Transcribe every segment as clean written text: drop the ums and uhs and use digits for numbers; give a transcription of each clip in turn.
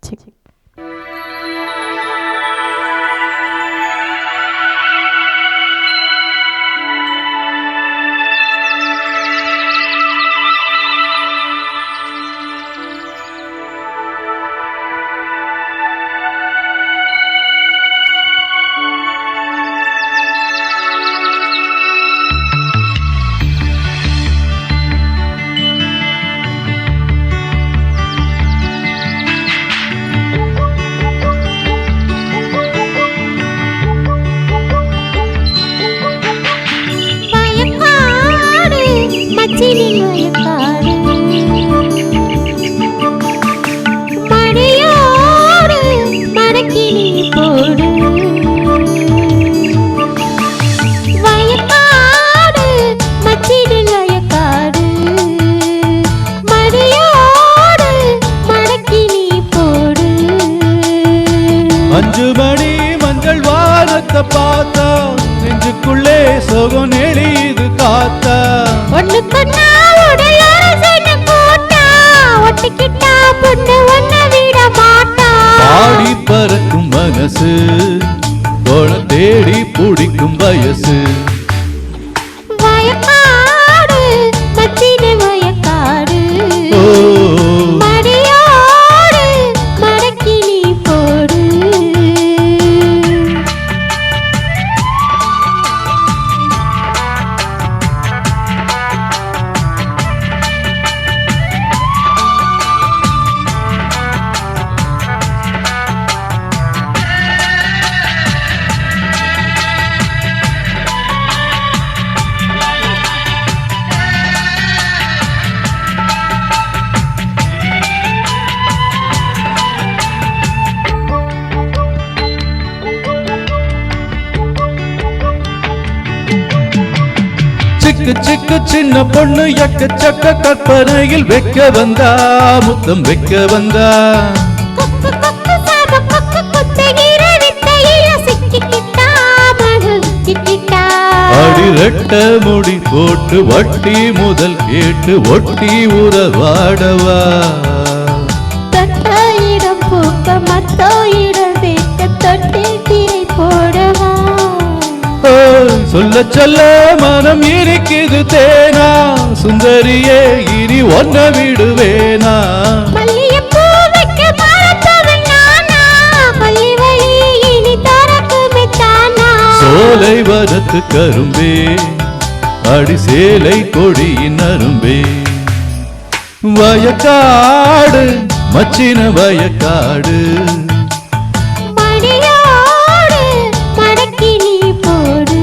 Music. அஞ்சு மணி மஞ்சள் வானத்தை பார்த்தா நெஞ்சுக்குள்ளே சோகம் நெளியுது காத்தா ஒண்ணு கொண்டா உடல் அரசன போட்டா ஒட்டிக்கிட்டா பொண்ணு ஒன்ன விட மாட்டா பாடி பறக்கும் மனசு கோண தேடி பிடிக்கும் வயசு வயக்காடு மச்சின வயக்காடு மடியோடு மடக்கி நீ போடு சிக்கு சிக்கு சின்ன பொண்ணு எக்கச்சக்க கற்பனையில் வைக்க வந்தா முத்தம் வைக்க வந்தா கொக்கு கொக்கு சாப கொக்கு குத்தகிற வித்தையில சிக்கிக்கிட்டா மகள் சிக்கிக்கிட்டா அடி ரெட்ட முடி போட்டு வட்டி முதல் கேட்டு ஒட்டி உறவாடவா தொட்ட இடம் பூக்க மத்தோ இடம் வைக்க தொட்டி திரை போடவா சொல்ல சொல்ல மனம் இருக்குது தேனா சுந்தரியே இனி ஒன்ன விடுவேனா மல்லிகைப்பூ வைக்க மரத்தவன் நானா மல்லி வழி இனி தரக்குமே தானா சோலை வனத்து கரும்பே அடி சேலை கொடியின் அரும்பே வயக்காடு மச்சின வயக்காடு மடியோடு மடக்கி நீ போடு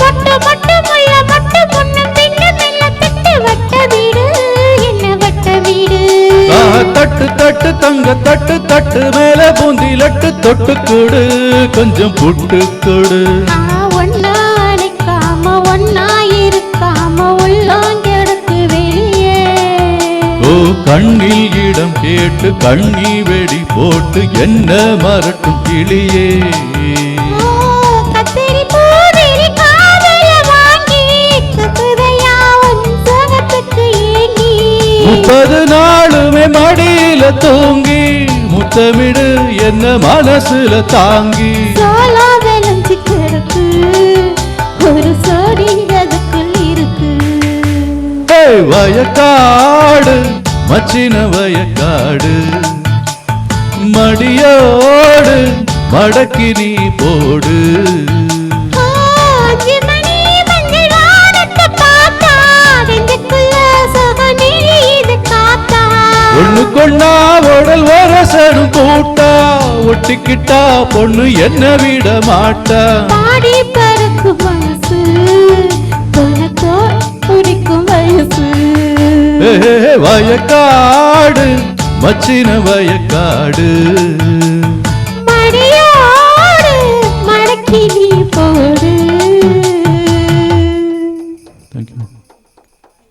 மொட்டு மொட்டு முள்ள மொட்டு முன்ன பின்ன மெல்ல தட்டு வட்ட வீடு என்ன வட்ட வீடு தட்டு தட்டு தங்க தட்டு தட்டு மேல பூந்தி லட்டு தொட்டு கொடு கொஞ்சம் புட்டு கொடு ஒன்னா அணைக்காம ஒன்னா இருக்காம உள்ளோங்கெடுத்து வெளியே ஓ கண்ணில் இடம் கேட்டு கண்ணி வெடி போட்டு என்ன மறட்டும் கிளியே கத்திரி பூவிரி காதல வாங்கி கக்குதையா உன் சுகத்துக்கு ஏங்கி 30 நாளுமே மடியில தூங்கி முத்தமிடு என்ன மனசுல தாங்கி சோலா விளைஞ்சு கிடக்கு ஒரு சோடிங்கிறதுக்குள் இருக்கு வயக்காடு மச்சின வயக்காடு மடியோடு மடக்கி நீ போடு அஞ்சு மணி மஞ்சள் வானத்தை பார்த்தா நெஞ்சுக்குள்ள சுகமே இது காத்தா ஒண்ணு கொண்டா உடல் வரசனும் கூட்டா ஒட்டிக்கிட்டா பொண்ணு என்ன விட மாட்டா பாடி பறக்கும் மனசு உனக்கோ பிடிக்கும் வயசு வயக்காடு மச்சின வயக்காடு போடு